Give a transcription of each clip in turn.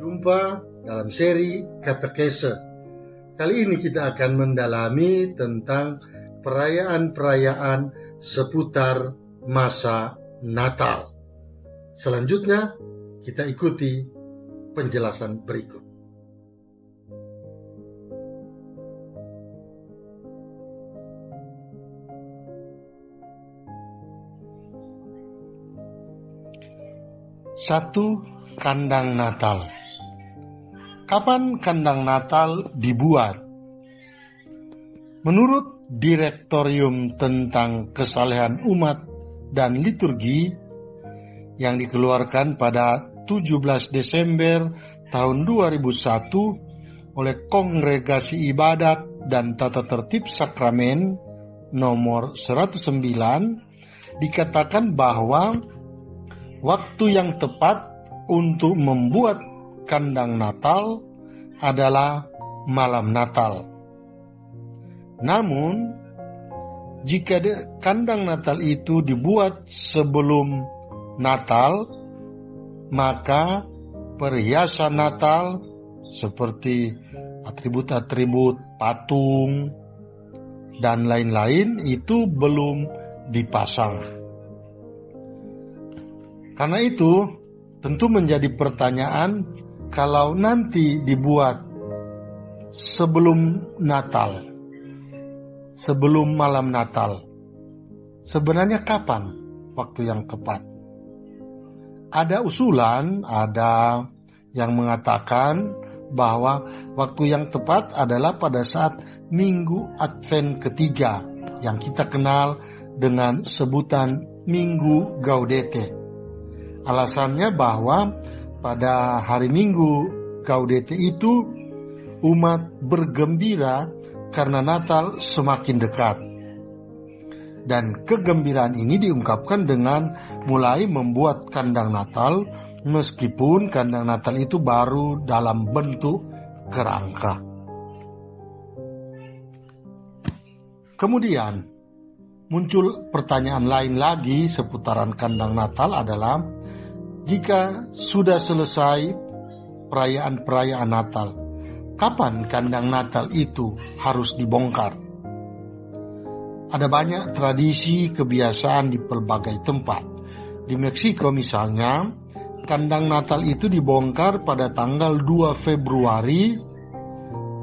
Jumpa dalam seri Katekese. Kali ini kita akan mendalami tentang perayaan-perayaan seputar masa Natal. Selanjutnya, kita ikuti penjelasan berikut. Satu, kandang Natal. Kapan kandang Natal dibuat? Menurut Direktorium tentang Kesalehan Umat dan Liturgi yang dikeluarkan pada 17 Desember tahun 2001 oleh Kongregasi Ibadat dan Tata Tertib Sakramen nomor 109, dikatakan bahwa waktu yang tepat untuk membuat kandang Natal adalah malam Natal. Namun, jika kandang Natal itu dibuat sebelum Natal, maka perhiasan Natal seperti atribut-atribut patung dan lain-lain itu belum dipasang. Karena itu, tentu menjadi pertanyaan, kalau nanti dibuat sebelum Natal, sebelum malam Natal, sebenarnya kapan waktu yang tepat? Ada usulan, ada yang mengatakan bahwa waktu yang tepat adalah pada saat Minggu Advent ketiga, yang kita kenal dengan sebutan Minggu Gaudete. Alasannya bahwa pada hari Minggu Gaudete itu umat bergembira karena Natal semakin dekat. Dan kegembiraan ini diungkapkan dengan mulai membuat kandang Natal, meskipun kandang Natal itu baru dalam bentuk kerangka. Kemudian muncul pertanyaan lain lagi seputaran kandang Natal adalah, jika sudah selesai perayaan-perayaan Natal, kapan kandang Natal itu harus dibongkar? Ada banyak tradisi kebiasaan di pelbagai tempat. Di Meksiko misalnya, kandang Natal itu dibongkar pada tanggal 2 Februari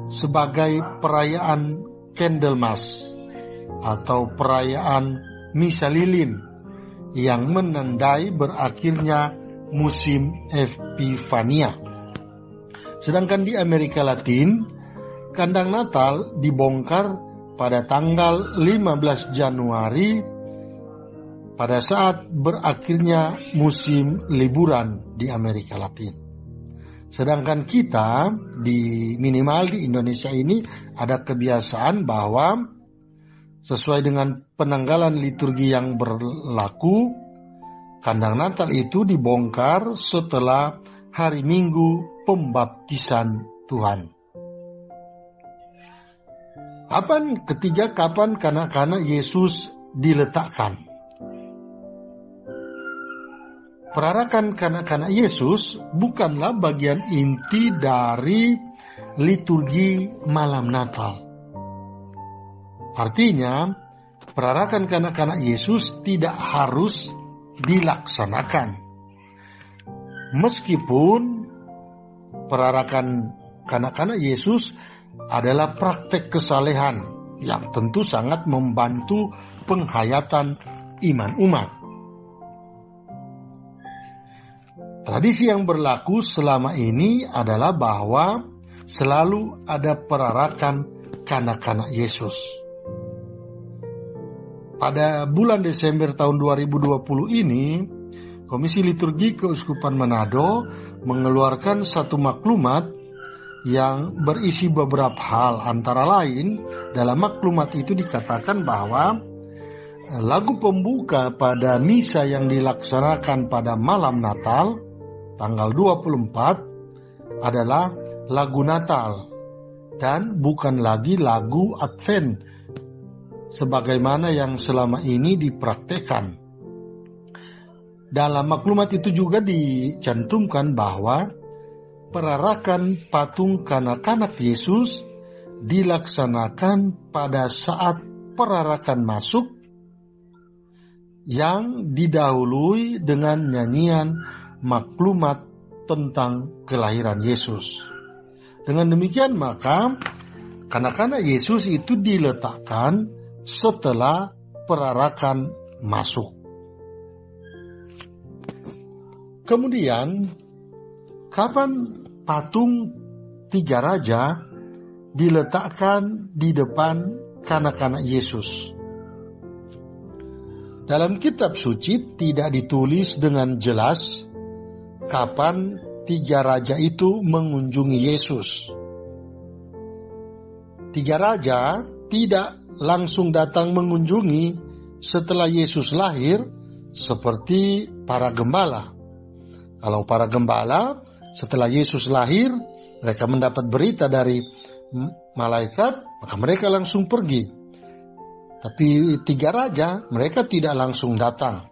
sebagai perayaan Candlemas atau perayaan Misa Lilin yang menandai berakhirnya musim Epifania. Sedangkan di Amerika Latin, kandang Natal dibongkar pada tanggal 15 Januari pada saat berakhirnya musim liburan di Amerika Latin. Sedangkan kita minimal di Indonesia ini ada kebiasaan bahwa sesuai dengan penanggalan liturgi yang berlaku, kandang Natal itu dibongkar setelah hari Minggu Pembaptisan Tuhan. Kapan kanak-kanak Yesus diletakkan? Perarakan kanak-kanak Yesus bukanlah bagian inti dari liturgi malam Natal. Artinya, perarakan kanak-kanak Yesus tidak harus dilaksanakan. Meskipun perarakan kanak-kanak Yesus adalah praktek kesalehan yang tentu sangat membantu penghayatan iman umat. Tradisi yang berlaku selama ini adalah bahwa selalu ada perarakan kanak-kanak Yesus. Pada bulan Desember tahun 2020 ini, Komisi Liturgi Keuskupan Manado mengeluarkan satu maklumat yang berisi beberapa hal. Antara lain, dalam maklumat itu dikatakan bahwa lagu pembuka pada misa yang dilaksanakan pada malam Natal, tanggal 24, adalah lagu Natal dan bukan lagi lagu Advent sebagaimana yang selama ini dipraktekkan. Dalam maklumat itu juga dicantumkan bahwa perarakan patung kanak-kanak Yesus dilaksanakan pada saat perarakan masuk yang didahului dengan nyanyian maklumat tentang kelahiran Yesus. Dengan demikian maka kanak-kanak Yesus itu diletakkan setelah perarakan masuk. Kemudian, kapan patung tiga raja diletakkan di depan kanak-kanak Yesus? Dalam kitab suci tidak ditulis dengan jelas kapan tiga raja itu mengunjungi Yesus. Tiga raja tidak langsung datang mengunjungi setelah Yesus lahir seperti para gembala. Kalau para gembala setelah Yesus lahir, mereka mendapat berita dari malaikat, maka mereka langsung pergi. Tapi tiga raja, mereka tidak langsung datang.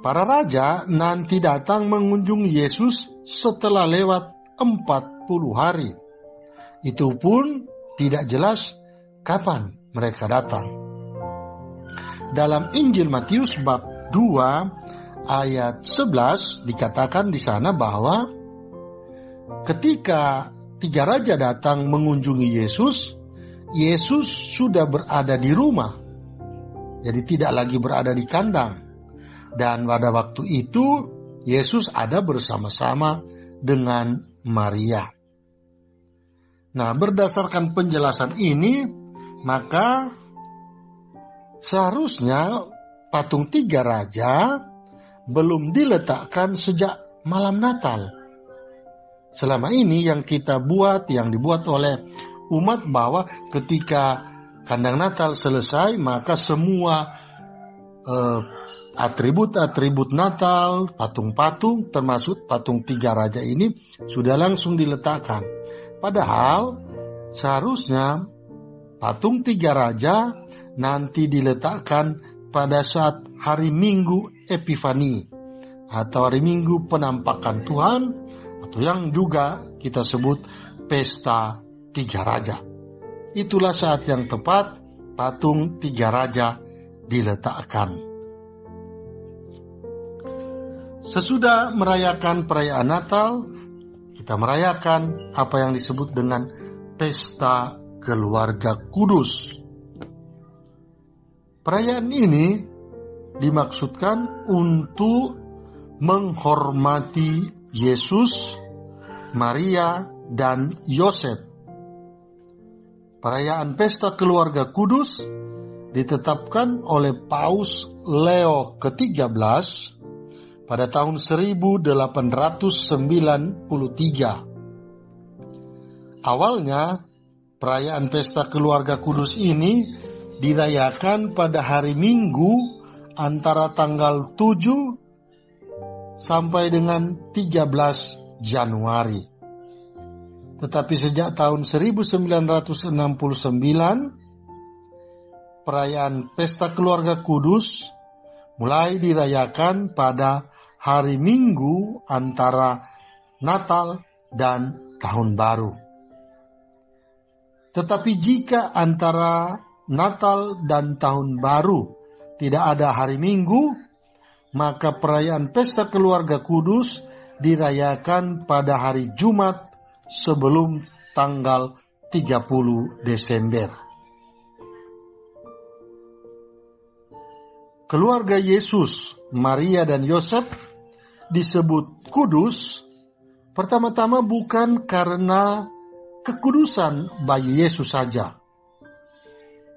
Para raja nanti datang mengunjungi Yesus setelah lewat 40 hari. Itu pun tidak jelas kapan mereka datang. Dalam Injil Matius bab 2 ayat 11 dikatakan di sana bahwa ketika tiga raja datang mengunjungi Yesus, Yesus sudah berada di rumah. Jadi tidak lagi berada di kandang. Dan pada waktu itu Yesus ada bersama-sama dengan Maria. Nah, berdasarkan penjelasan ini, maka seharusnya patung tiga raja belum diletakkan sejak malam Natal. Selama ini yang dibuat oleh umat bahwa ketika kandang Natal selesai, maka semua atribut-atribut Natal, patung-patung, termasuk patung tiga raja ini sudah langsung diletakkan. Padahal seharusnya patung tiga raja nanti diletakkan pada saat hari Minggu Epifani atau hari Minggu Penampakan Tuhan, atau yang juga kita sebut Pesta Tiga Raja. Itulah saat yang tepat patung tiga raja diletakkan. Sesudah merayakan perayaan Natal, kita merayakan apa yang disebut dengan Pesta Keluarga Kudus. Perayaan ini dimaksudkan untuk menghormati Yesus, Maria, dan Yosef. Perayaan Pesta Keluarga Kudus ditetapkan oleh Paus Leo ke-13 pada tahun 1893. Awalnya, perayaan Pesta Keluarga Kudus ini dirayakan pada hari Minggu antara tanggal 7 sampai dengan 13 Januari. Tetapi sejak tahun 1969, perayaan Pesta Keluarga Kudus mulai dirayakan pada hari Minggu antara Natal dan Tahun Baru. Tetapi jika antara Natal dan Tahun Baru tidak ada hari Minggu, maka perayaan Pesta Keluarga Kudus dirayakan pada hari Jumat sebelum tanggal 30 Desember. Keluarga Yesus, Maria, dan Yosef disebut kudus pertama-tama bukan karena kekudusan bayi Yesus saja,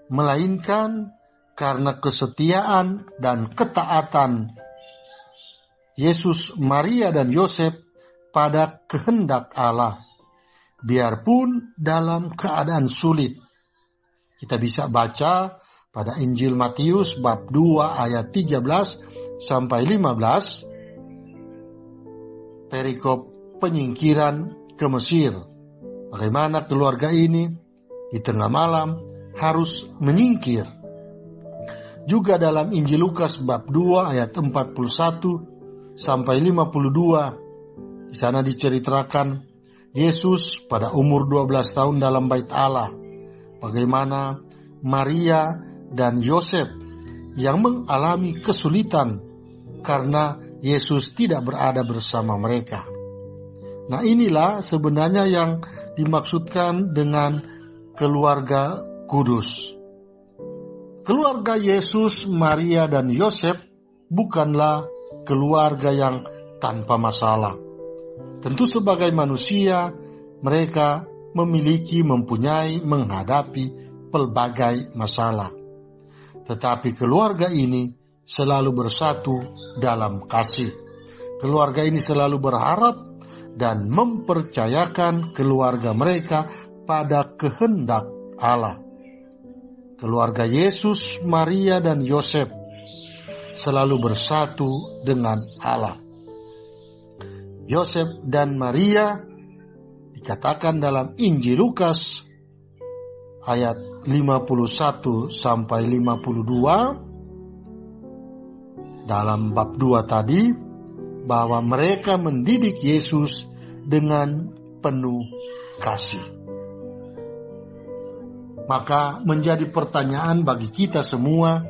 melainkan karena kesetiaan dan ketaatan Yesus, Maria, dan Yosef pada kehendak Allah, biarpun dalam keadaan sulit. Kita bisa baca pada Injil Matius bab 2 ayat 13 sampai 15, perikop penyingkiran ke Mesir. Bagaimana keluarga ini di tengah malam harus menyingkir. Juga dalam Injil Lukas bab 2 ayat 41 sampai 52, Di sana diceritakan Yesus pada umur 12 tahun dalam bait Allah. Bagaimana Maria dan Yosef yang mengalami kesulitan karena Yesus tidak berada bersama mereka. Nah, inilah sebenarnya yang dimaksudkan dengan keluarga kudus. Keluarga Yesus, Maria, dan Yosef bukanlah keluarga yang tanpa masalah. Tentu sebagai manusia, mereka mempunyai, menghadapi pelbagai masalah. Tetapi keluarga ini selalu bersatu dalam kasih. Keluarga ini selalu berharap dan mempercayakan keluarga mereka pada kehendak Allah. Keluarga Yesus, Maria, dan Yosef selalu bersatu dengan Allah. Yosef dan Maria dikatakan dalam Injil Lukas ayat 51 sampai 52 dalam bab 2 tadi, bahwa mereka mendidik Yesus dengan penuh kasih. Maka menjadi pertanyaan bagi kita semua,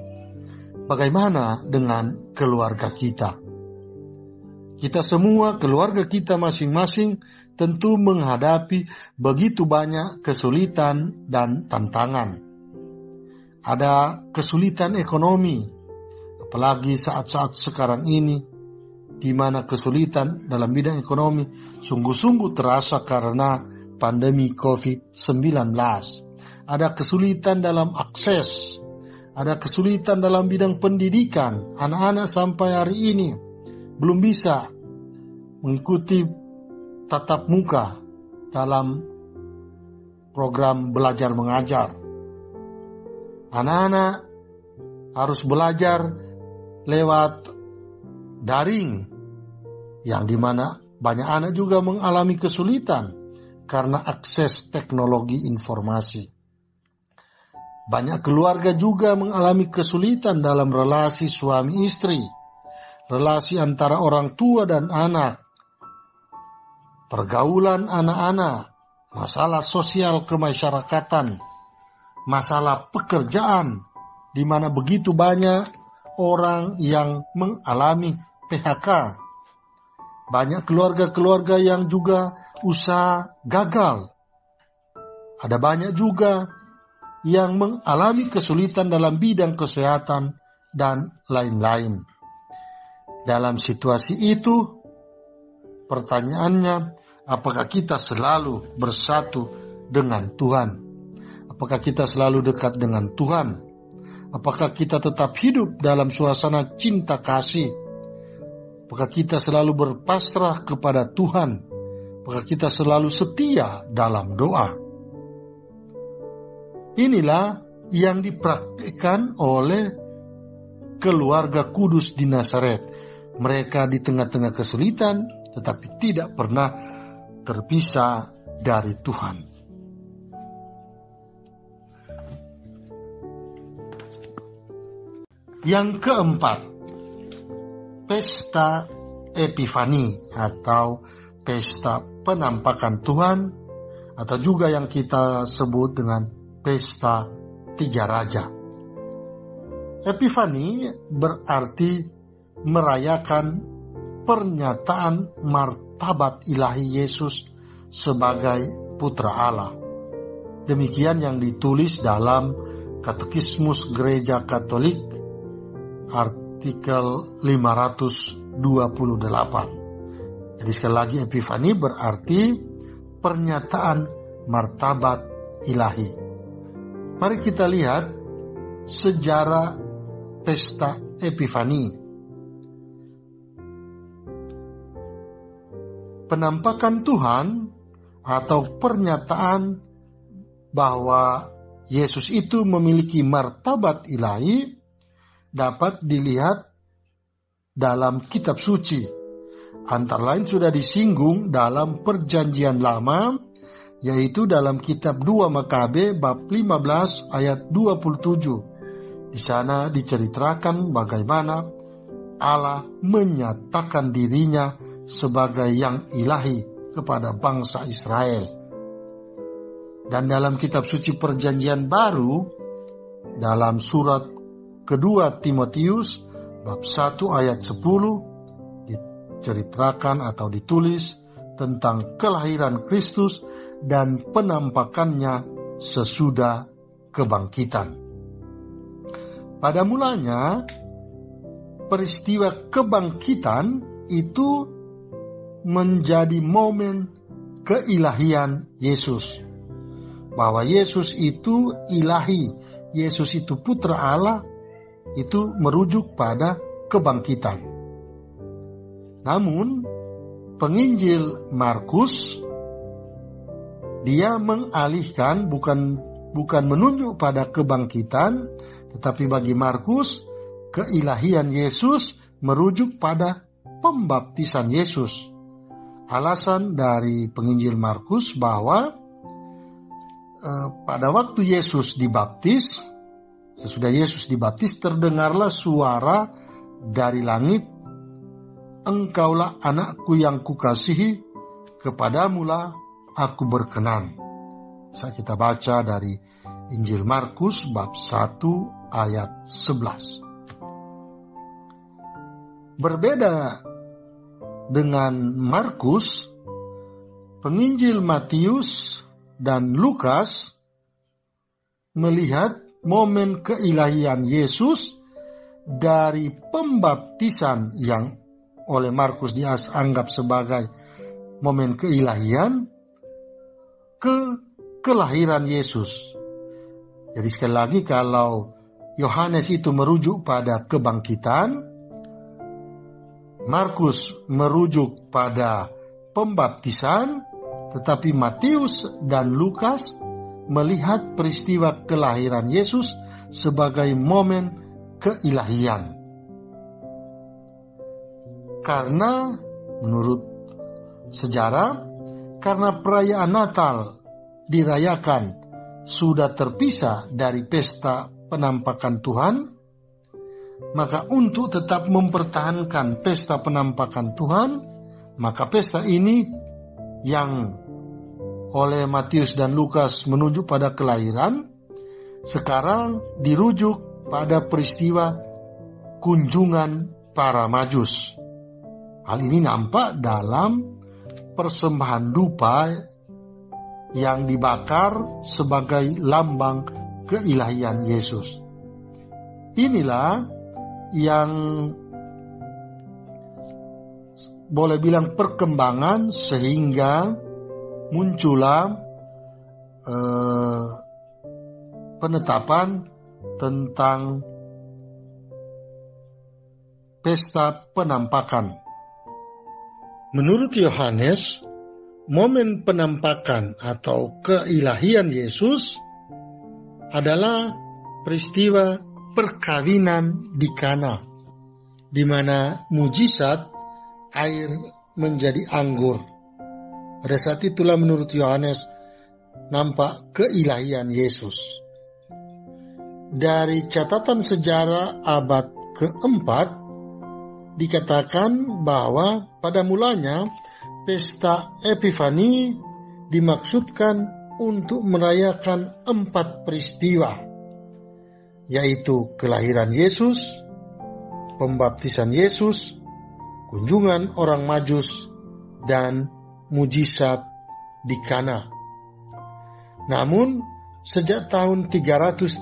bagaimana dengan keluarga kita? Kita semua, keluarga kita masing-masing tentu menghadapi begitu banyak kesulitan dan tantangan. Ada kesulitan ekonomi, apalagi saat-saat sekarang ini, di mana kesulitan dalam bidang ekonomi sungguh-sungguh terasa karena pandemi COVID-19. Ada kesulitan dalam akses, ada kesulitan dalam bidang pendidikan. Anak-anak sampai hari ini belum bisa mengikuti tatap muka dalam program belajar mengajar. Anak-anak harus belajar lewat daring, yang dimana banyak anak juga mengalami kesulitan karena akses teknologi informasi. Banyak keluarga juga mengalami kesulitan dalam relasi suami istri, relasi antara orang tua dan anak, pergaulan anak-anak, masalah sosial kemasyarakatan, masalah pekerjaan, di mana begitu banyak orang yang mengalami PHK. Banyak keluarga-keluarga yang juga usaha gagal. Ada banyak juga yang mengalami kesulitan dalam bidang kesehatan dan lain-lain. Dalam situasi itu, pertanyaannya, apakah kita selalu bersatu dengan Tuhan? Apakah kita selalu dekat dengan Tuhan? Apakah kita tetap hidup dalam suasana cinta kasih? Apakah kita selalu berpasrah kepada Tuhan? Apakah kita selalu setia dalam doa? Inilah yang dipraktikkan oleh keluarga kudus di Nazaret. Mereka di tengah-tengah kesulitan, tetapi tidak pernah terpisah dari Tuhan. Yang keempat, pesta Epifani atau pesta penampakan Tuhan, atau juga yang kita sebut dengan pesta Tiga Raja. Epifani berarti merayakan pernyataan martabat ilahi Yesus sebagai putra Allah. Demikian yang ditulis dalam Katekismus Gereja Katolik artikel 528. Jadi sekali lagi, Epifani berarti pernyataan martabat ilahi. Mari kita lihat sejarah pesta Epifani. Penampakan Tuhan atau pernyataan bahwa Yesus itu memiliki martabat ilahi dapat dilihat dalam kitab suci. Antara lain sudah disinggung dalam Perjanjian Lama, yaitu dalam kitab 2 Makabe bab 15 ayat 27. Di sana diceritakan bagaimana Allah menyatakan dirinya sebagai yang ilahi kepada bangsa Israel. Dan dalam kitab suci Perjanjian Baru, dalam surat kedua Timotius bab 1 ayat 10 diceritakan atau ditulis tentang kelahiran Kristus dan penampakannya sesudah kebangkitan. Pada mulanya, peristiwa kebangkitan itu menjadi momen keilahian Yesus. Bahwa Yesus itu ilahi, Yesus itu putra Allah, itu merujuk pada kebangkitan. Namun, penginjil Markus, dia mengalihkan, bukan menunjuk pada kebangkitan, tetapi bagi Markus, keilahian Yesus merujuk pada pembaptisan Yesus. Alasan dari penginjil Markus bahwa pada waktu Yesus dibaptis, sesudah Yesus dibaptis, terdengarlah suara dari langit, "Engkaulah anakku yang kukasihi, kepadamulah aku berkenan." Bisa kita baca dari Injil Markus bab 1 ayat 11. Berbeda dengan Markus, penginjil Matius dan Lukas melihat momen keilahian Yesus dari pembaptisan yang oleh Markus dianggap sebagai momen keilahian ke kelahiran Yesus. Jadi sekali lagi, kalau Yohanes itu merujuk pada kebangkitan, Markus merujuk pada pembaptisan, tetapi Matius dan Lukas melihat peristiwa kelahiran Yesus sebagai momen keilahian. Karena menurut sejarah, karena perayaan Natal dirayakan sudah terpisah dari pesta penampakan Tuhan, maka untuk tetap mempertahankan pesta penampakan Tuhan, maka pesta ini yang oleh Matius dan Lukas menunjuk pada kelahiran, sekarang dirujuk pada peristiwa kunjungan para Majus. Hal ini nampak dalam persembahan dupa yang dibakar sebagai lambang keilahian Yesus. Inilah yang boleh bilang perkembangan sehingga muncullah penetapan tentang pesta penampakan. Menurut Yohanes, momen penampakan atau keilahian Yesus adalah peristiwa perkawinan di Kana, di mana mujizat air menjadi anggur. Pada saat itulah menurut Yohanes nampak keilahian Yesus. Dari catatan sejarah abad keempat dikatakan bahwa pada mulanya pesta Epifani dimaksudkan untuk merayakan 4 peristiwa, yaitu kelahiran Yesus, pembaptisan Yesus, kunjungan orang Majus, dan mujizat di Kana. Namun, sejak tahun 336,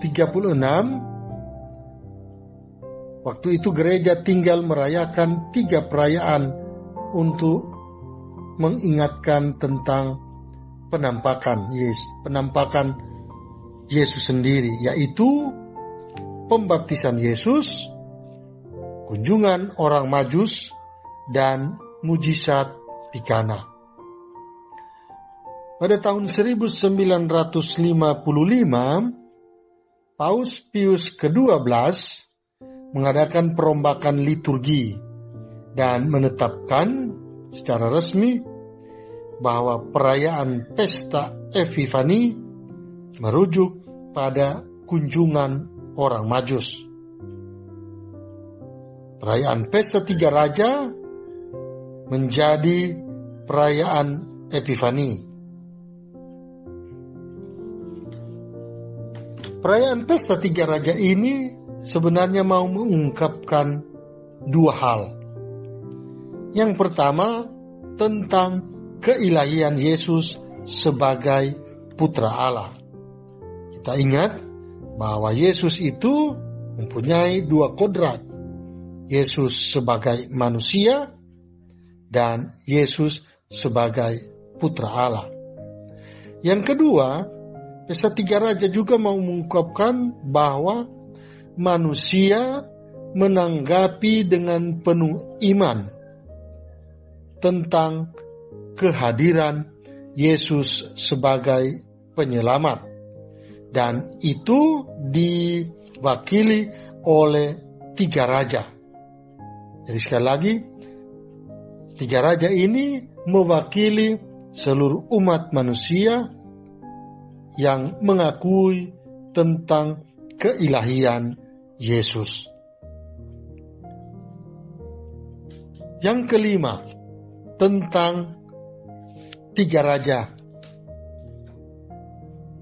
waktu itu gereja tinggal merayakan 3 perayaan untuk mengingatkan tentang penampakan Yesus sendiri, yaitu pembaptisan Yesus, kunjungan orang Majus, dan mujizat di Kana. Pada tahun 1955, Paus Pius ke-12 mengadakan perombakan liturgi dan menetapkan secara resmi bahwa perayaan pesta Epifani merujuk pada kunjungan orang Majus. Perayaan pesta 3 raja menjadi perayaan Epifani. Perayaan Pesta Tiga Raja ini sebenarnya mau mengungkapkan dua hal. Yang pertama, tentang keilahian Yesus sebagai Putra Allah. Kita ingat bahwa Yesus itu mempunyai dua kodrat. Yesus sebagai manusia dan Yesus sebagai Putra Allah. Yang kedua, Pesta Tiga Raja juga mau mengungkapkan bahwa manusia menanggapi dengan penuh iman tentang kehadiran Yesus sebagai penyelamat. Dan itu diwakili oleh tiga raja. Jadi sekali lagi, tiga raja ini mewakili seluruh umat manusia yang mengakui tentang keilahian Yesus. Yang kelima, tentang tiga raja.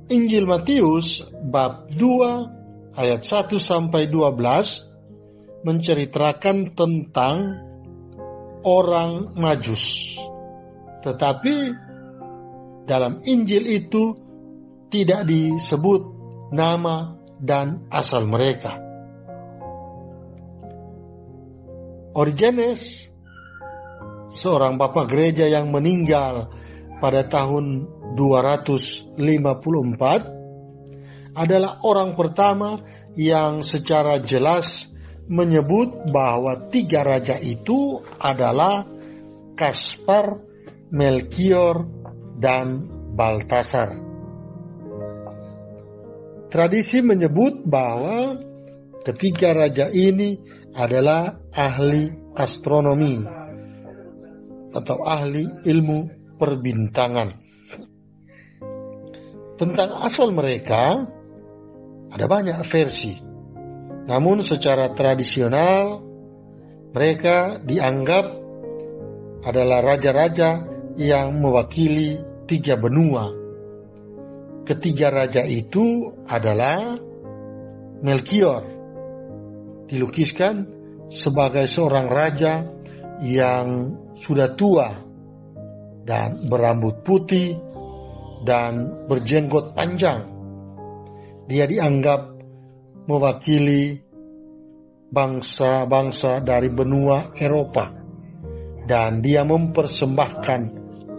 Injil Matius bab 2 ayat 1 sampai 12 menceritakan tentang orang Majus. Tetapi dalam Injil itu tidak disebut nama dan asal mereka. Origenes, seorang bapak gereja yang meninggal pada tahun 254, adalah orang pertama yang secara jelas menyebut bahwa tiga raja itu adalah Kaspar, Melkior, dan Baltasar. Tradisi menyebut bahwa ketiga raja ini adalah ahli astronomi atau ahli ilmu perbintangan. Tentang asal mereka ada banyak versi. Namun secara tradisional mereka dianggap adalah raja-raja yang mewakili tiga benua. Ketiga raja itu adalah Melkior, dilukiskan sebagai seorang raja yang sudah tua dan berambut putih dan berjenggot panjang. Dia dianggap mewakili bangsa-bangsa dari benua Eropa dan dia mempersembahkan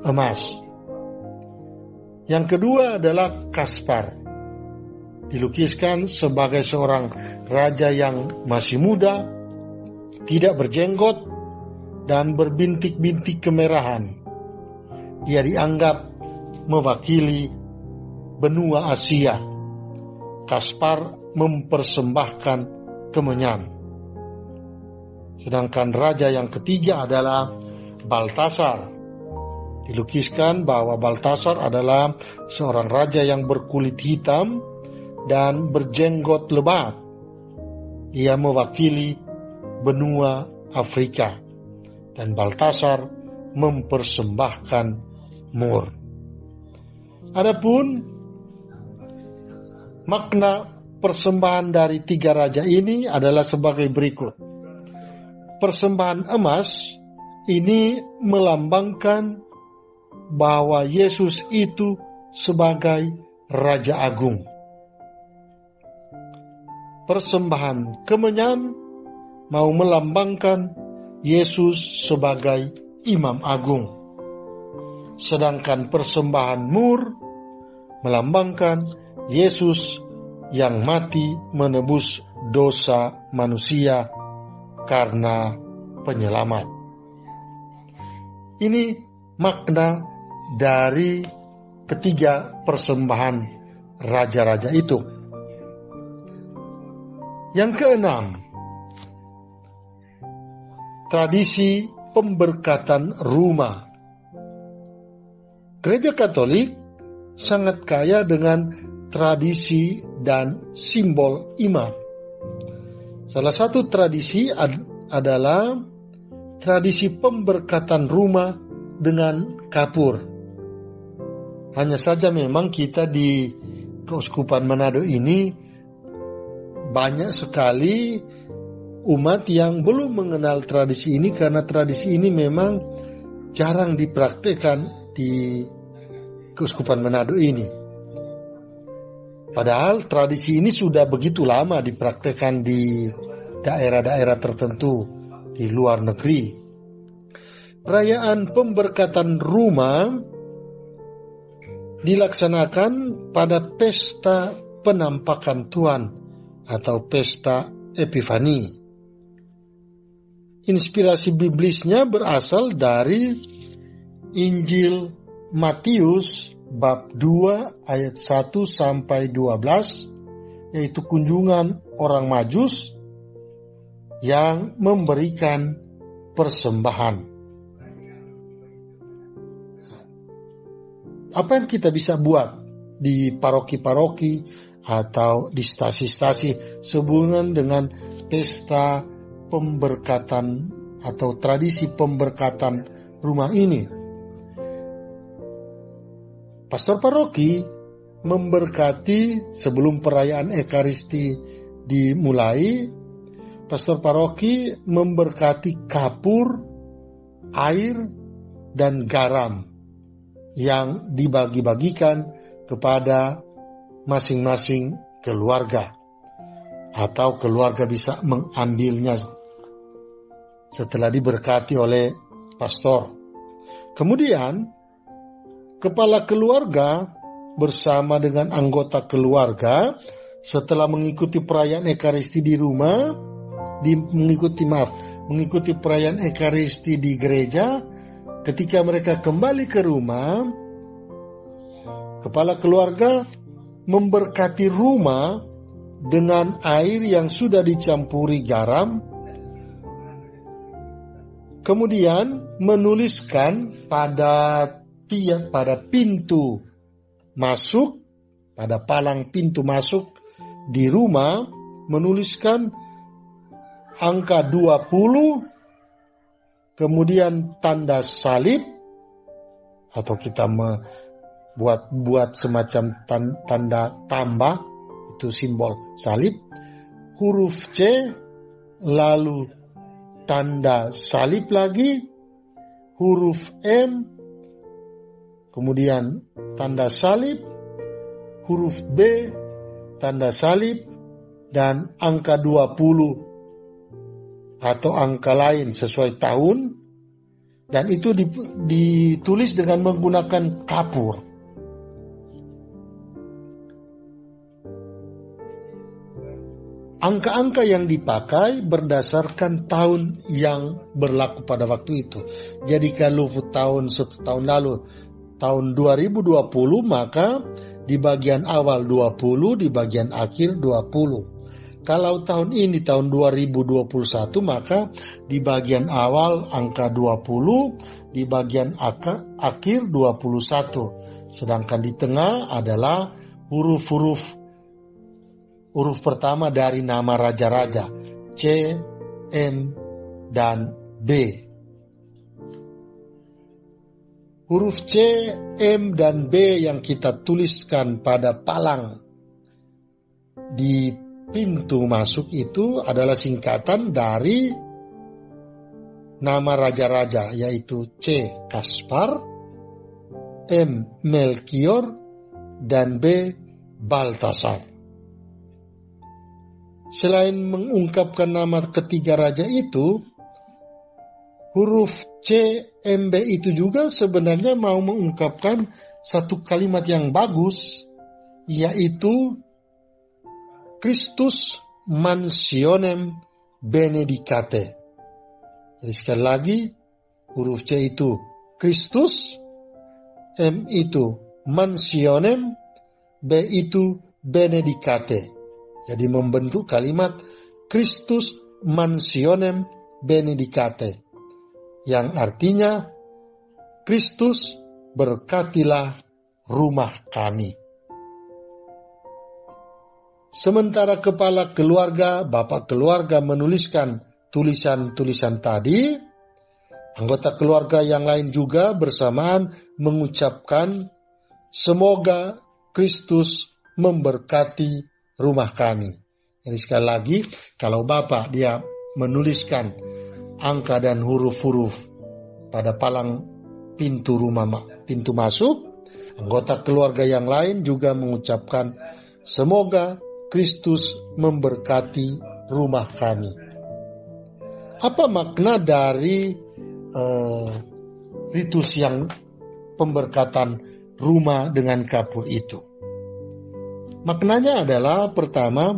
emas. Yang kedua adalah Kaspar, dilukiskan sebagai seorang raja yang masih muda, tidak berjenggot, dan berbintik-bintik kemerahan. Dia dianggap mewakili benua Asia. Kaspar mempersembahkan kemenyan. Sedangkan raja yang ketiga adalah Baltasar. Dilukiskan bahwa Baltasar adalah seorang raja yang berkulit hitam dan berjenggot lebat. Ia mewakili benua Afrika. Dan Baltasar mempersembahkan mur. Adapun makna persembahan dari tiga raja ini adalah sebagai berikut. Persembahan emas ini melambangkan bahwa Yesus itu sebagai Raja Agung. Persembahan kemenyan mau melambangkan Yesus sebagai Imam Agung. Sedangkan persembahan mur melambangkan Yesus yang mati menebus dosa manusia karena penyelamat. Ini makna dari ketiga persembahan raja-raja itu. Yang keenam, tradisi pemberkatan rumah. Gereja Katolik sangat kaya dengan tradisi dan simbol iman. Salah satu tradisi adalah tradisi pemberkatan rumah dengan kapur. Hanya saja memang kita di Keuskupan Manado ini banyak sekali umat yang belum mengenal tradisi ini, karena tradisi ini memang jarang dipraktikkan di Keuskupan Manado ini. Padahal tradisi ini sudah begitu lama dipraktikkan di daerah-daerah tertentu di luar negeri. Perayaan pemberkatan rumah dilaksanakan pada pesta penampakan Tuhan atau pesta Epifani. Inspirasi biblisnya berasal dari Injil Matius bab 2 ayat 1 sampai 12, yaitu kunjungan orang Majus yang memberikan persembahan. Apa yang kita bisa buat di paroki-paroki atau di stasi-stasi sehubungan dengan pesta pemberkatan atau tradisi pemberkatan rumah ini? Pastor paroki memberkati sebelum perayaan Ekaristi dimulai. Pastor paroki memberkati kapur, air, dan garam yang dibagi-bagikan kepada masing-masing keluarga, atau keluarga bisa mengambilnya setelah diberkati oleh pastor. Kemudian kepala keluarga bersama dengan anggota keluarga setelah mengikuti perayaan Ekaristi di rumah, mengikuti perayaan Ekaristi di gereja. Ketika mereka kembali ke rumah, kepala keluarga memberkati rumah dengan air yang sudah dicampuri garam, kemudian menuliskan pada pintu masuk, pada palang pintu masuk di rumah, menuliskan angka 20, kemudian tanda salib, atau kita buat semacam tanda tambah, itu simbol salib, huruf C, lalu tanda salib lagi, huruf M, kemudian tanda salib, huruf B, tanda salib, dan angka 20 atau angka lain sesuai tahun, dan itu ditulis dengan menggunakan kapur. Angka-angka yang dipakai berdasarkan tahun yang berlaku pada waktu itu. Jadi kalau satu tahun lalu, tahun 2020, maka di bagian awal 20, di bagian akhir 20. Kalau tahun ini tahun 2021, maka di bagian awal angka 20, di bagian akhir 21. Sedangkan di tengah adalah huruf pertama dari nama raja-raja, C, M, dan B. Huruf C, M, dan B yang kita tuliskan pada palang di pintu masuk itu adalah singkatan dari nama raja-raja, yaitu C, Kaspar, M, Melkior, dan B, Baltasar. Selain mengungkapkan nama ketiga raja itu, huruf C, M, B itu juga sebenarnya mau mengungkapkan satu kalimat yang bagus, yaitu Christus mansionem benedicate. Jadi sekali lagi, huruf C itu Kristus, M itu mansionem, B itu benedicate. Jadi membentuk kalimat Christus mansionem benedicate, yang artinya Kristus berkatilah rumah kami. Sementara kepala keluarga, bapak keluarga menuliskan tulisan-tulisan tadi, Anggota keluarga yang lain juga bersamaan mengucapkan, semoga Kristus memberkati rumah kami. Jadi sekali lagi, kalau Bapak dia menuliskan angka dan huruf-huruf pada palang pintu pintu masuk, anggota keluarga yang lain juga mengucapkan, semoga Kristus memberkati rumah kami. Apa makna dari ritus yang pemberkatan rumah dengan kapur itu? Maknanya adalah pertama,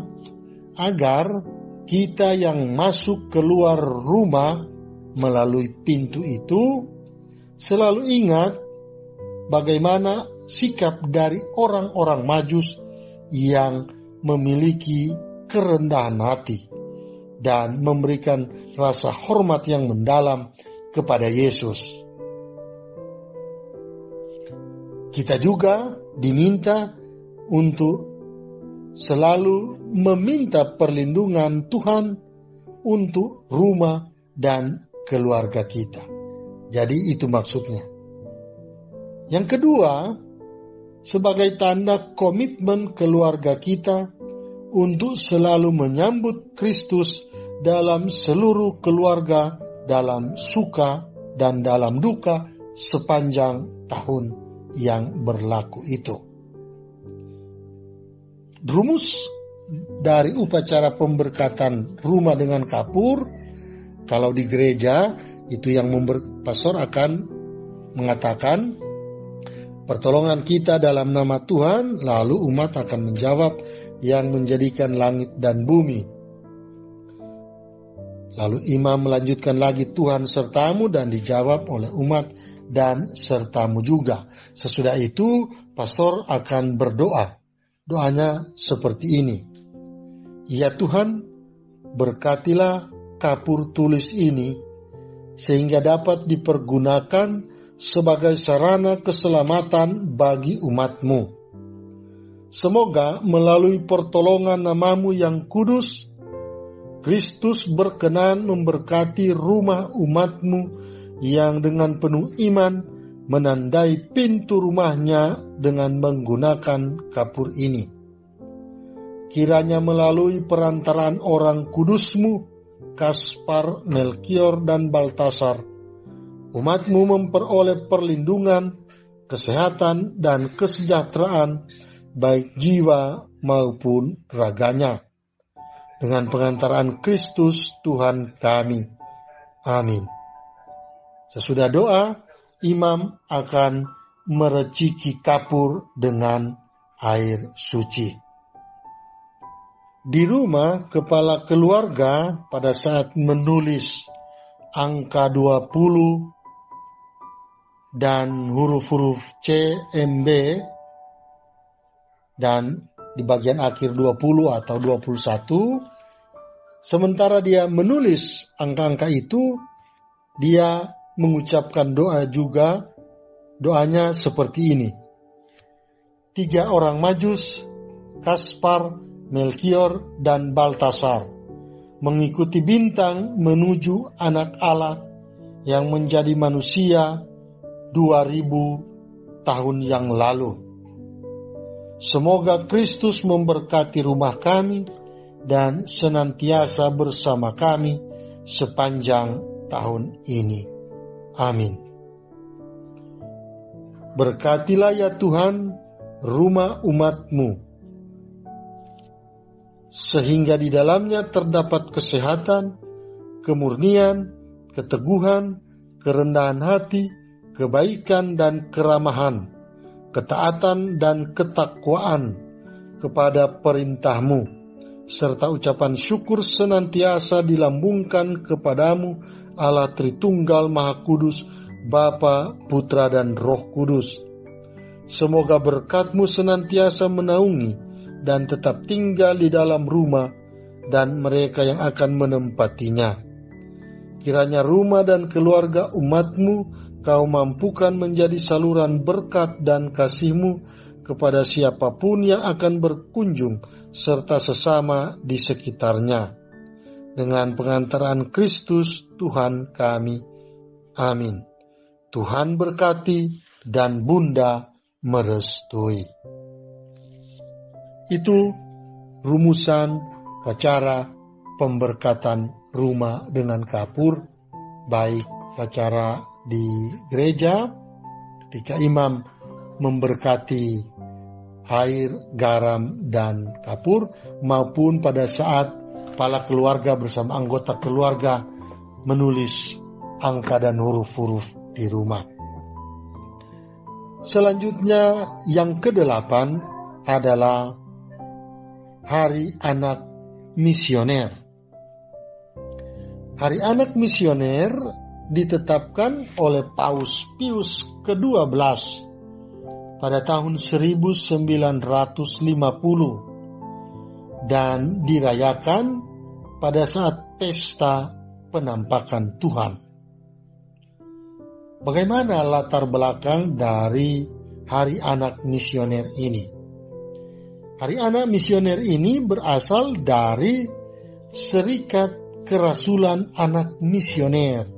agar kita yang masuk keluar rumah melalui pintu itu selalu ingat bagaimana sikap dari orang-orang Majus yang memiliki kerendahan hati dan memberikan rasa hormat yang mendalam kepada Yesus. Kita juga diminta untuk selalu meminta perlindungan Tuhan untuk rumah dan keluarga kita. Jadi itu maksudnya. Yang kedua, sebagai tanda komitmen keluarga kita untuk selalu menyambut Kristus dalam seluruh keluarga, dalam suka dan dalam duka sepanjang tahun yang berlaku itu. Rumus dari upacara pemberkatan rumah dengan kapur, kalau di gereja itu yang pastor akan mengatakan, pertolongan kita dalam nama Tuhan, lalu umat akan menjawab, yang menjadikan langit dan bumi. Lalu imam melanjutkan lagi, Tuhan sertamu, dan dijawab oleh umat, dan sertamu juga. Sesudah itu pastor akan berdoa. Doanya seperti ini. Ya Tuhan, berkatilah kapur tulis ini, sehingga dapat dipergunakan sebagai sarana keselamatan bagi umat-Mu. Semoga melalui pertolongan nama-Mu yang kudus, Kristus berkenan memberkati rumah umat-Mu yang dengan penuh iman menandai pintu rumahnya dengan menggunakan kapur ini. Kiranya melalui perantaraan orang kudus-Mu, Kaspar, Melkior, dan Baltasar, umat-Mu memperoleh perlindungan, kesehatan, dan kesejahteraan, baik jiwa maupun raganya. Dengan pengantaran Kristus Tuhan kami. Amin. Sesudah doa, imam akan mereciki kapur dengan air suci. Di rumah, kepala keluarga pada saat menulis angka 20 dan huruf-huruf C, M, B, dan di bagian akhir 20 atau 21, sementara dia menulis angka-angka itu, dia mengucapkan doa juga. Doanya seperti ini. 3 orang Majus, Kaspar, Melkior, dan Baltasar, mengikuti bintang menuju anak Allah yang menjadi manusia 2000 tahun yang lalu. Semoga Kristus memberkati rumah kami dan senantiasa bersama kami sepanjang tahun ini. Amin. Berkatilah ya Tuhan rumah umat-Mu, sehingga di dalamnya terdapat kesehatan, kemurnian, keteguhan, kerendahan hati, kebaikan dan keramahan, ketaatan dan ketakwaan kepada perintah-Mu, serta ucapan syukur senantiasa dilambungkan kepadamu, Allah Tritunggal Maha Kudus, Bapa, Putra, dan Roh Kudus. Semoga berkat-Mu senantiasa menaungi dan tetap tinggal di dalam rumah dan mereka yang akan menempatinya. Kiranya rumah dan keluarga umat-Mu Kau mampukan menjadi saluran berkat dan kasih-Mu kepada siapapun yang akan berkunjung serta sesama di sekitarnya. Dengan pengantaran Kristus Tuhan kami. Amin. Tuhan berkati dan Bunda merestui. Itu rumusan upacara pemberkatan rumah dengan kapur, baik upacara di gereja ketika imam memberkati air, garam, dan kapur, maupun pada saat kepala keluarga bersama anggota keluarga menulis angka dan huruf-huruf di rumah. Selanjutnya yang ke-8 adalah Hari Anak Misioner. Hari Anak Misioner ditetapkan oleh Paus Pius ke-12 pada tahun 1950 dan dirayakan pada saat pesta penampakan Tuhan. Bagaimana latar belakang dari Hari Anak Misioner ini? Hari Anak Misioner ini berasal dari Serikat Kerasulan Anak Misioner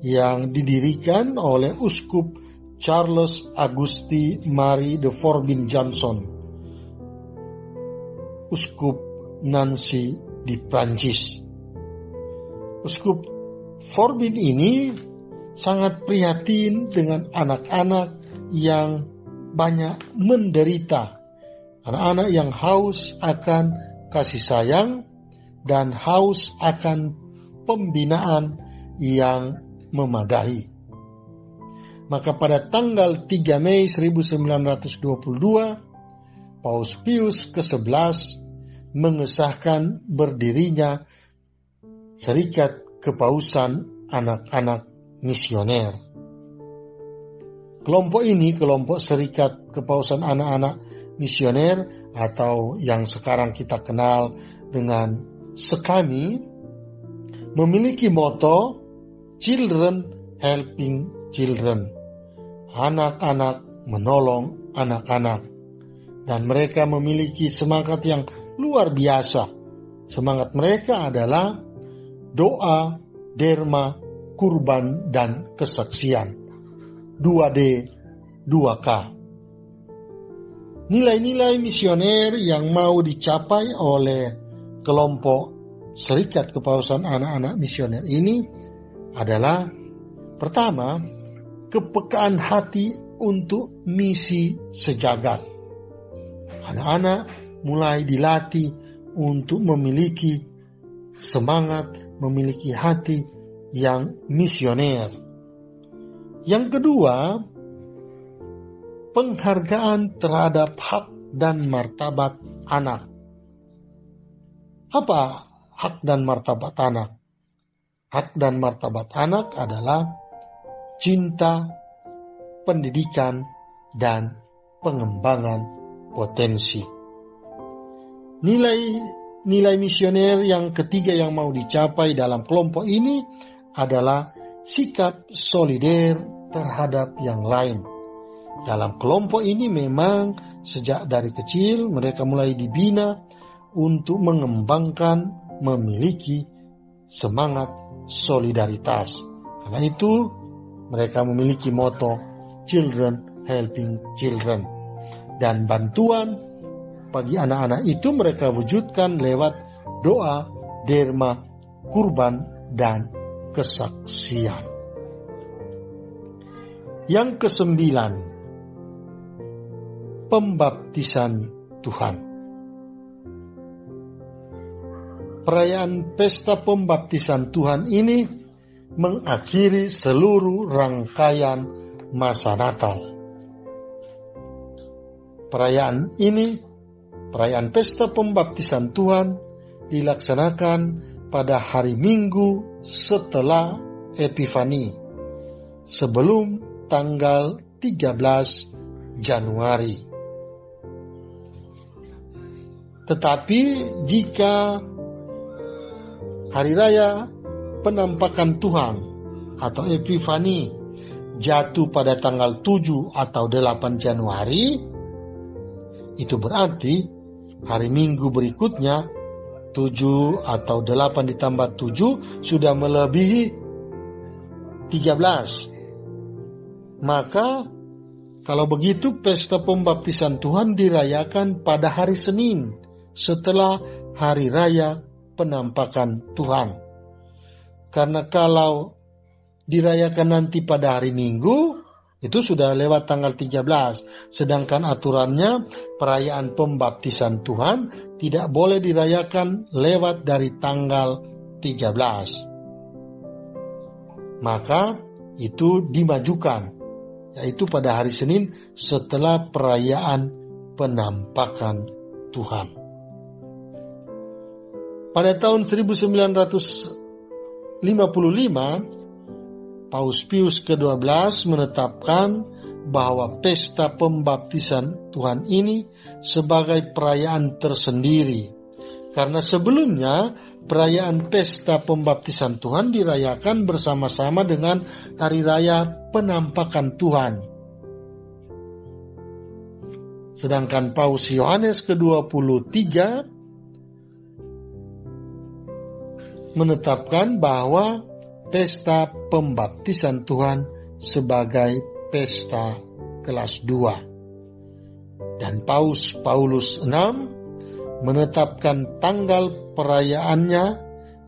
yang didirikan oleh Uskup Charles Auguste Marie de Forbin Johnson, Uskup Nancy di Prancis. Uskup Forbin ini sangat prihatin dengan anak-anak yang banyak menderita. Anak-anak yang haus akan kasih sayang dan haus akan pembinaan yang memadai. Maka pada tanggal 3 Mei 1922, Paus Pius ke-11 mengesahkan berdirinya Serikat Kepausan Anak-anak Misioner. Kelompok ini, kelompok Serikat Kepausan Anak-anak Misioner atau yang sekarang kita kenal dengan SEKAMI, memiliki moto Children Helping Children, anak-anak menolong anak-anak, dan mereka memiliki semangat yang luar biasa. Semangat mereka adalah doa, derma, kurban, dan kesaksian. 2D, 2K. Nilai-nilai misioner yang mau dicapai oleh kelompok Serikat Kepausan Anak-anak Misioner ini adalah: pertama, kepekaan hati untuk misi sejagat. Anak-anak mulai dilatih untuk memiliki semangat, memiliki hati yang misioner. Yang kedua, penghargaan terhadap hak dan martabat anak. Apa hak dan martabat anak? Hak dan martabat anak adalah cinta, pendidikan, dan pengembangan potensi. Nilai misioner yang ketiga yang mau dicapai dalam kelompok ini adalah sikap solider terhadap yang lain. Dalam kelompok ini memang sejak dari kecil mereka mulai dibina untuk mengembangkan, memiliki semangat solidaritas. Karena itu mereka memiliki moto Children Helping Children. Dan bantuan bagi anak-anak itu mereka wujudkan lewat doa, derma, kurban, dan kesaksian. Yang ke-9, pembaptisan Tuhan. Perayaan pesta pembaptisan Tuhan ini mengakhiri seluruh rangkaian masa Natal. Perayaan pesta pembaptisan Tuhan dilaksanakan pada hari Minggu setelah Epifani, sebelum tanggal 13 Januari. Tetapi jika hari raya penampakan Tuhan atau Epifani jatuh pada tanggal 7 atau 8 Januari, itu berarti hari Minggu berikutnya 7 atau 8 ditambah 7 sudah melebihi 13. Maka kalau begitu pesta pembaptisan Tuhan dirayakan pada hari Senin setelah hari raya penampakan Tuhan. Karena kalau dirayakan nanti pada hari Minggu, itu sudah lewat tanggal 13. Sedangkan aturannya perayaan pembaptisan Tuhan tidak boleh dirayakan lewat dari tanggal 13. Maka itu dimajukan, yaitu pada hari Senin setelah perayaan penampakan Tuhan. Pada tahun 1955, Paus Pius ke-12 menetapkan bahwa pesta pembaptisan Tuhan ini sebagai perayaan tersendiri. Karena sebelumnya perayaan pesta pembaptisan Tuhan dirayakan bersama-sama dengan hari raya penampakan Tuhan. Sedangkan Paus Yohanes ke-23 menetapkan bahwa pesta pembaptisan Tuhan sebagai pesta kelas 2. Dan Paus Paulus VI menetapkan tanggal perayaannya,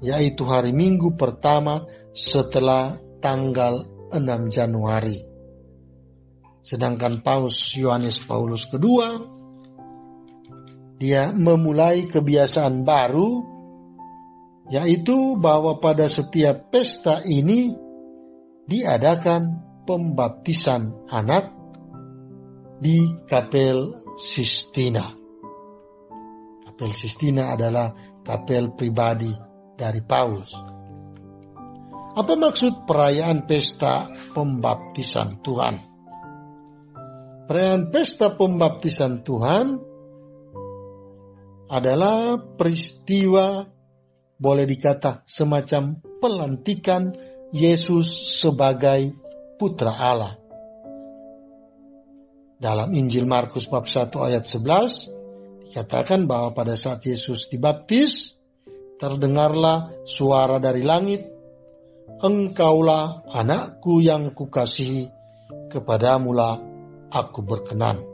yaitu hari Minggu pertama setelah tanggal 6 Januari. Sedangkan Paus Yohanes Paulus II, dia memulai kebiasaan baru, yaitu bahwa pada setiap pesta ini diadakan pembaptisan anak di Kapel Sistina. Kapel Sistina adalah kapel pribadi dari Paulus. Apa maksud perayaan pesta pembaptisan Tuhan? Perayaan pesta pembaptisan Tuhan adalah peristiwa, boleh dikata semacam pelantikan Yesus sebagai Putra Allah. Dalam Injil Markus bab 1 ayat 11 dikatakan bahwa pada saat Yesus dibaptis, terdengarlah suara dari langit, "Engkaulah anakku yang kukasihi, kepadamulah aku berkenan."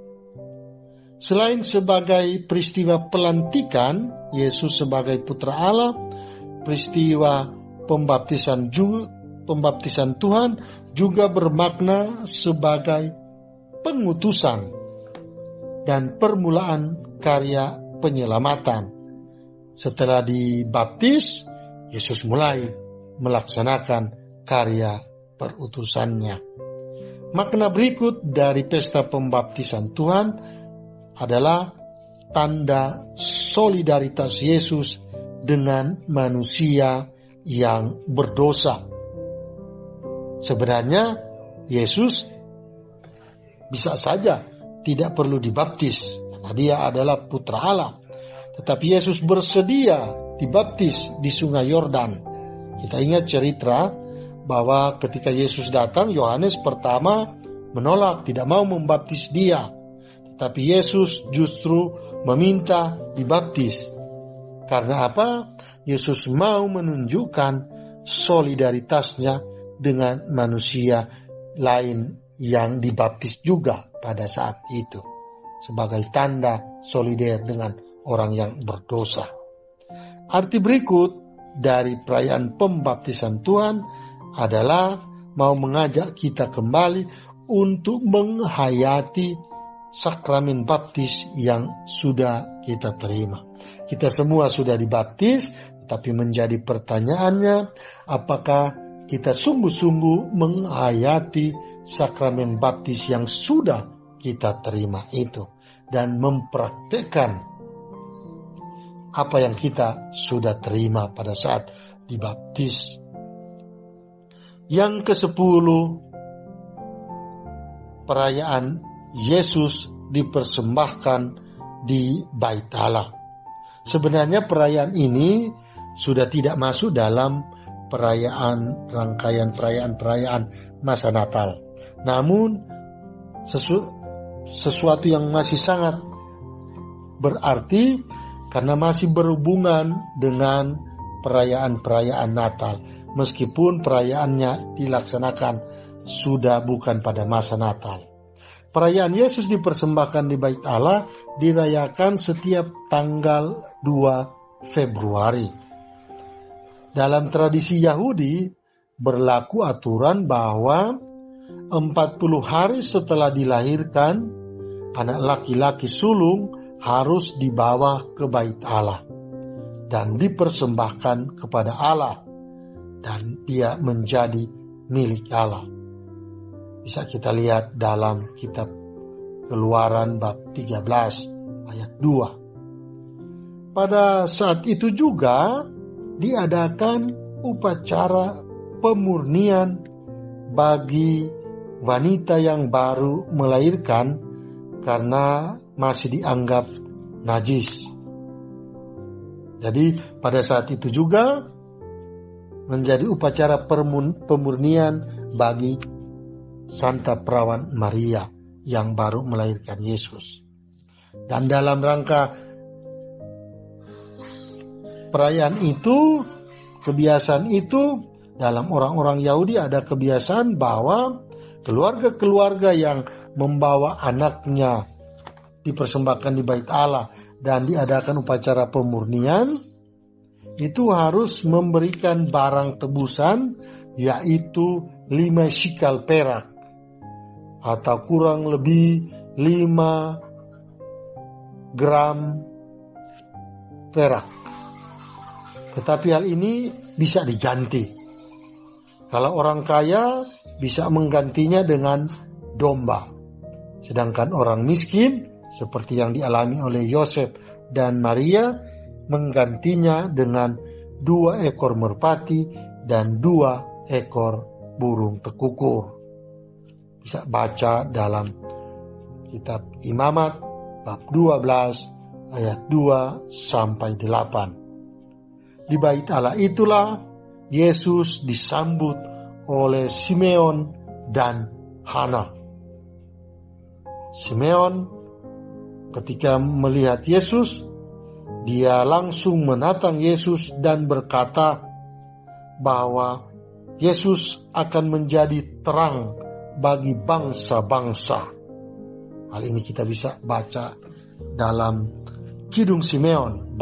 Selain sebagai peristiwa pelantikan Yesus sebagai Putra Allah, peristiwa pembaptisan Tuhan juga bermakna sebagai pengutusan dan permulaan karya penyelamatan. Setelah dibaptis, Yesus mulai melaksanakan karya perutusannya. Makna berikut dari pesta pembaptisan Tuhan adalah tanda solidaritas Yesus dengan manusia yang berdosa. Sebenarnya Yesus bisa saja tidak perlu dibaptis karena dia adalah Putra Allah. Tetapi Yesus bersedia dibaptis di Sungai Yordan. Kita ingat cerita bahwa ketika Yesus datang, Yohanes pertama menolak, tidak mau membaptis dia. Tetapi Yesus justru meminta dibaptis. Karena apa? Yesus mau menunjukkan solidaritasnya dengan manusia lain yang dibaptis juga pada saat itu, sebagai tanda solider dengan orang yang berdosa. Arti berikut dari perayaan pembaptisan Tuhan adalah mau mengajak kita kembali untuk menghayati sakramen baptis yang sudah kita terima. Kita semua sudah dibaptis, tapi menjadi pertanyaannya, apakah kita sungguh-sungguh menghayati sakramen baptis yang sudah kita terima itu dan mempraktekkan apa yang kita sudah terima pada saat dibaptis. Yang ke-10, perayaan Yesus dipersembahkan di Bait Allah. Sebenarnya perayaan ini sudah tidak masuk dalam rangkaian perayaan masa Natal. Namun sesuatu yang masih sangat berarti karena masih berhubungan dengan perayaan Natal. meskipun perayaannya dilaksanakan sudah bukan pada masa Natal. Perayaan Yesus dipersembahkan di Bait Allah dirayakan setiap tanggal 2 Februari. Dalam tradisi Yahudi berlaku aturan bahwa 40 hari setelah dilahirkan, anak laki-laki sulung harus dibawa ke Bait Allah dan dipersembahkan kepada Allah, dan dia menjadi milik Allah. Bisa kita lihat dalam kitab Keluaran bab 13 ayat 2. Pada saat itu juga diadakan upacara pemurnian bagi wanita yang baru melahirkan karena masih dianggap najis. Jadi pada saat itu juga menjadi upacara pemurnian bagi Santa Perawan Maria yang baru melahirkan Yesus. Dan dalam rangka perayaan itu, kebiasaan itu, dalam orang-orang Yahudi ada kebiasaan bahwa keluarga-keluarga yang membawa anaknya dipersembahkan di Bait Allah dan diadakan upacara pemurnian, itu harus memberikan barang tebusan, yaitu 5 shikal perak atau kurang lebih 5 gram perak. Tetapi hal ini bisa diganti. Kalau orang kaya bisa menggantinya dengan domba. Sedangkan orang miskin seperti yang dialami oleh Yosef dan Maria menggantinya dengan 2 ekor merpati dan 2 ekor burung tekukur. Bisa baca dalam kitab Imamat bab 12 ayat 2 sampai 8. Di Bait Allah itulah Yesus disambut oleh Simeon dan Hana. Simeon ketika melihat Yesus, dia langsung menatang Yesus dan berkata bahwa Yesus akan menjadi terang bagi bangsa-bangsa. Hal ini kita bisa baca dalam Kidung Simeon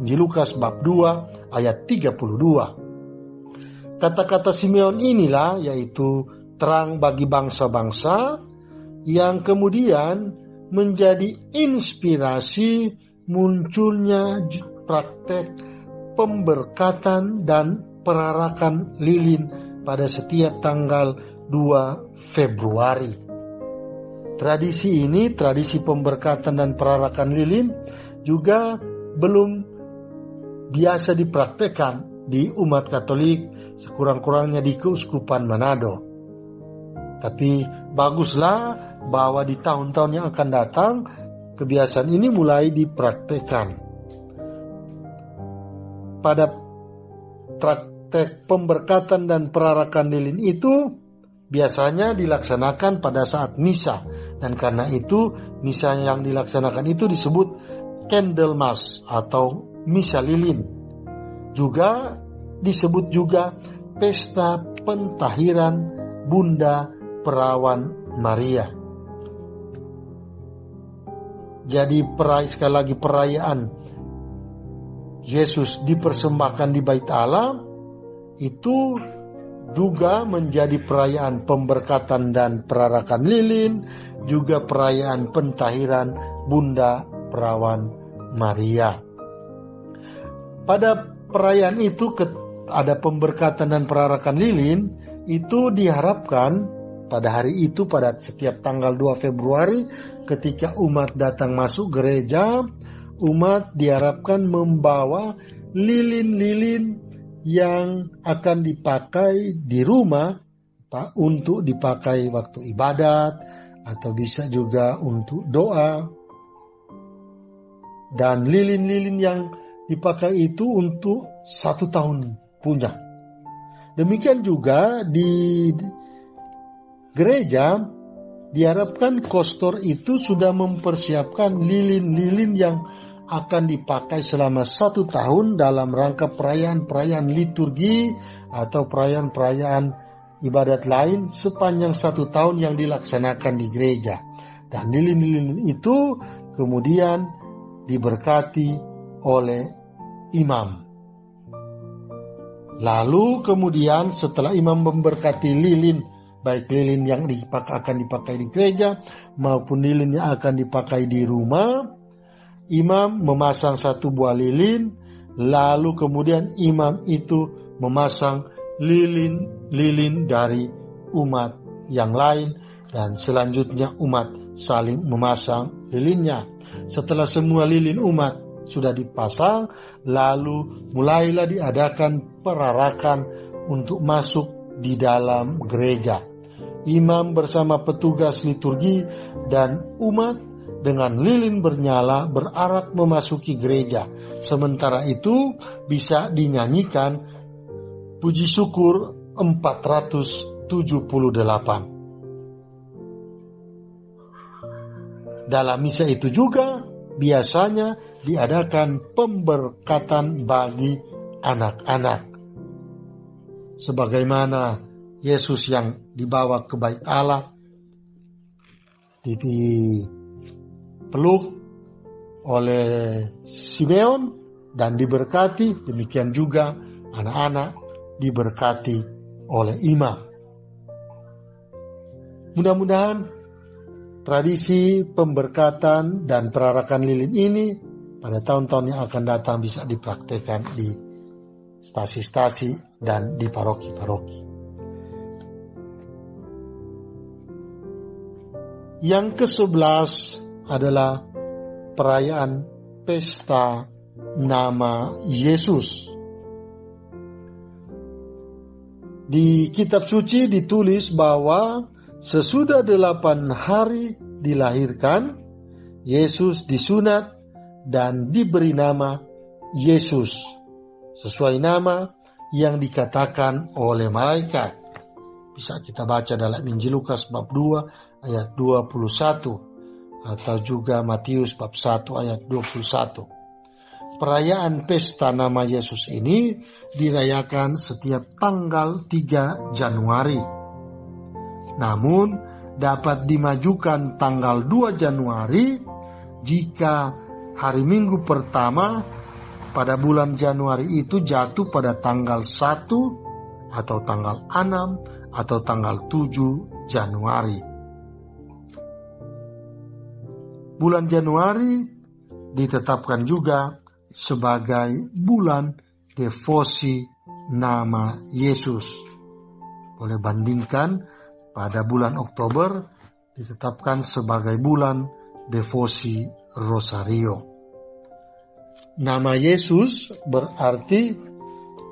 di Lukas bab 2 ayat 32. Kata-kata Simeon inilah, yaitu terang bagi bangsa-bangsa, yang kemudian menjadi inspirasi munculnya praktek pemberkatan dan perarakan lilin pada setiap tanggal 2 Februari. Tradisi ini, tradisi pemberkatan dan perarakan lilin, juga belum biasa dipraktekkan di umat Katolik, sekurang-kurangnya di Keuskupan Manado. Tapi baguslah bahwa di tahun-tahun yang akan datang kebiasaan ini mulai dipraktekkan. Pada praktek pemberkatan dan perarakan lilin itu biasanya dilaksanakan pada saat misa, dan karena itu misa yang dilaksanakan itu disebut Candlemas atau misa lilin. Juga disebut juga pesta pentahiran Bunda Perawan Maria. Jadi sekali lagi perayaan Yesus dipersembahkan di Bait Allah itu juga menjadi perayaan pemberkatan dan perarakan lilin, juga perayaan pentahiran Bunda Perawan Maria. Pada perayaan itu ada pemberkatan dan perarakan lilin, itu diharapkan pada hari itu, pada setiap tanggal 2 Februari ketika umat datang masuk gereja, umat diharapkan membawa lilin-lilin yang akan dipakai di rumah untuk dipakai waktu ibadat, atau bisa juga untuk doa. Dan lilin-lilin yang dipakai itu untuk 1 tahun punya. Demikian juga di gereja diharapkan kostor itu sudah mempersiapkan lilin-lilin yang akan dipakai selama 1 tahun dalam rangka perayaan-perayaan liturgi atau perayaan-perayaan ibadat lain sepanjang 1 tahun yang dilaksanakan di gereja. Dan lilin-lilin itu kemudian diberkati oleh imam. Lalu kemudian setelah imam memberkati lilin, baik lilin yang akan dipakai di gereja maupun lilin yang akan dipakai di rumah, imam memasang 1 buah lilin, lalu kemudian imam itu memasang lilin-lilin dari umat yang lain, dan selanjutnya umat saling memasang lilinnya. Setelah semua lilin umat sudah dipasang, lalu mulailah diadakan perarakan untuk masuk di dalam gereja. Imam bersama petugas liturgi dan umat dengan lilin bernyala berarak memasuki gereja. Sementara itu bisa dinyanyikan puji syukur 478. Dalam misa itu juga biasanya diadakan pemberkatan bagi anak-anak. Sebagaimana Yesus yang dibawa ke bait Allah, dipeluk oleh Simeon dan diberkati, demikian juga anak-anak diberkati oleh imam. Mudah-mudahan tradisi pemberkatan dan perarakan lilin ini pada tahun-tahun yang akan datang bisa dipraktekkan di stasi-stasi dan di paroki-paroki. Yang ke-11 adalah perayaan pesta nama Yesus. Di kitab suci ditulis bahwa sesudah 8 hari dilahirkan, Yesus disunat dan diberi nama Yesus, sesuai nama yang dikatakan oleh malaikat. Bisa kita baca dalam Injil Lukas bab 2 ayat 21 atau juga Matius bab 1 ayat 21. Perayaan pesta nama Yesus ini dirayakan setiap tanggal 3 Januari. Namun dapat dimajukan tanggal 2 Januari jika hari Minggu pertama pada bulan Januari itu jatuh pada tanggal 1 atau tanggal 6 atau tanggal 7 Januari. Bulan Januari ditetapkan juga sebagai bulan devosi nama Yesus. Boleh bandingkan pada bulan Oktober ditetapkan sebagai bulan devosi Rosario. Nama Yesus berarti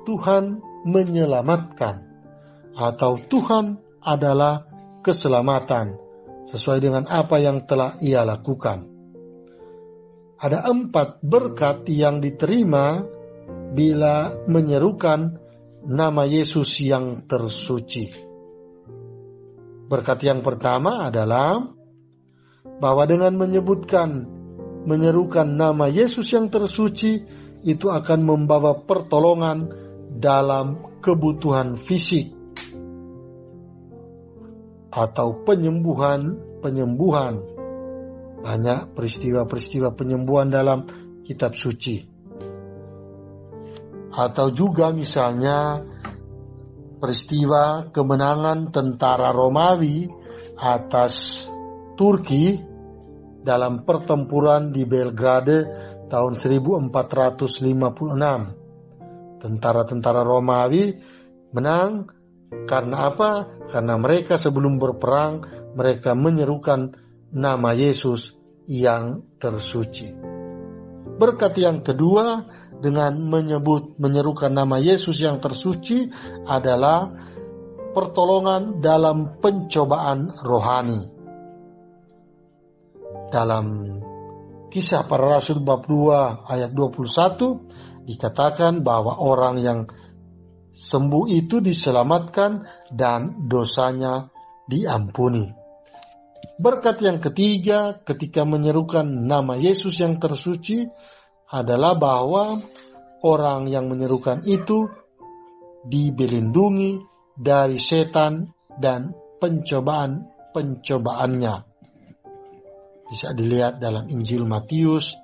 Tuhan menyelamatkan atau Tuhan adalah keselamatan sesuai dengan apa yang telah Ia lakukan. Ada 4 berkat yang diterima bila menyerukan nama Yesus yang tersuci. Berkat yang pertama adalah bahwa dengan menyerukan nama Yesus yang tersuci itu akan membawa pertolongan dalam kebutuhan fisik atau penyembuhan. Banyak peristiwa-peristiwa penyembuhan dalam kitab suci. Atau juga misalnya peristiwa kemenangan tentara Romawi atas Turki dalam pertempuran di Belgrade tahun 1456. Tentara-tentara Romawi menang karena apa? Karena mereka sebelum berperang mereka menyerukan nama Yesus yang tersuci. Berkat yang kedua dengan menyerukan nama Yesus yang tersuci adalah pertolongan dalam pencobaan rohani. Dalam Kisah Para Rasul bab 2 ayat 21 dikatakan bahwa orang yang sembuh itu diselamatkan dan dosanya diampuni. Berkat yang ketiga ketika menyerukan nama Yesus yang tersuci adalah bahwa orang yang menyerukan itu dilindungi dari setan dan pencobaan-pencobaannya. Bisa dilihat dalam Injil Matius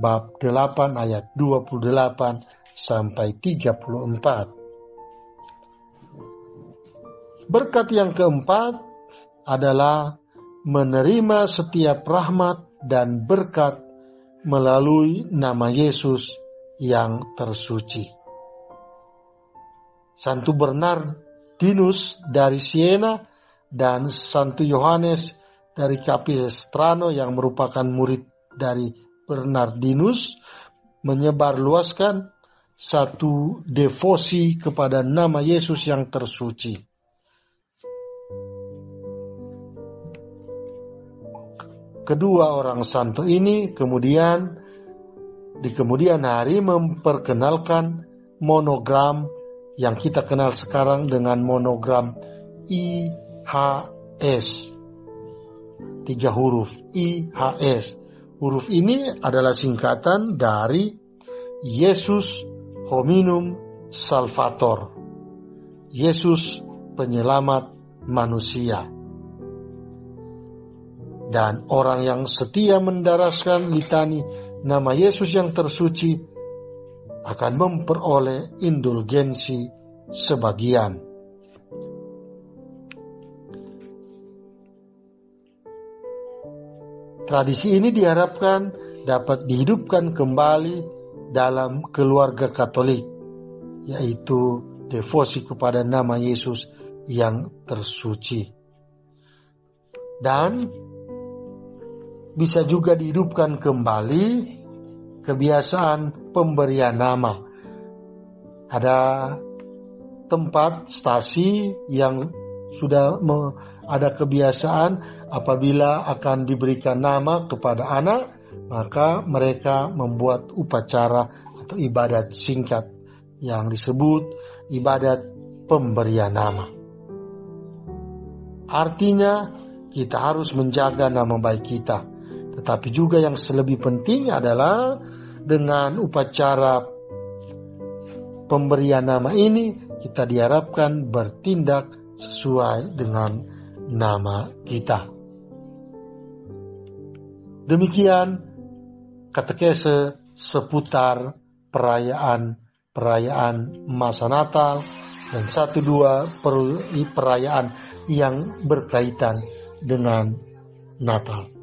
bab 8 ayat 28 sampai 34. Berkat yang keempat adalah menerima setiap rahmat dan berkat melalui nama Yesus yang tersuci. Santo Bernardinus dari Siena dan Santo Yohanes dari Capistrano yang merupakan murid dari Bernardinus menyebarluaskan satu devosi kepada nama Yesus yang tersuci. Kedua orang santo ini di kemudian hari memperkenalkan monogram yang kita kenal sekarang dengan monogram IHS. 3 huruf IHS. Huruf ini adalah singkatan dari Yesus Hominum Salvator. Yesus penyelamat manusia. Dan orang yang setia mendaraskan litani nama Yesus yang tersuci akan memperoleh indulgensi sebagian. Tradisi ini diharapkan dapat dihidupkan kembali dalam keluarga Katolik, yaitu devosi kepada nama Yesus yang tersuci. Dan bisa juga dihidupkan kembali kebiasaan pemberian nama. Ada tempat stasi yang sudah ada kebiasaan apabila akan diberikan nama kepada anak, maka mereka membuat upacara atau ibadat singkat yang disebut ibadat pemberian nama. Artinya kita harus menjaga nama baik kita. Tetapi juga yang lebih penting adalah dengan upacara pemberian nama ini kita diharapkan bertindak sesuai dengan nama kita. Demikian katekese seputar perayaan masa Natal dan 1-2 perayaan yang berkaitan dengan Natal.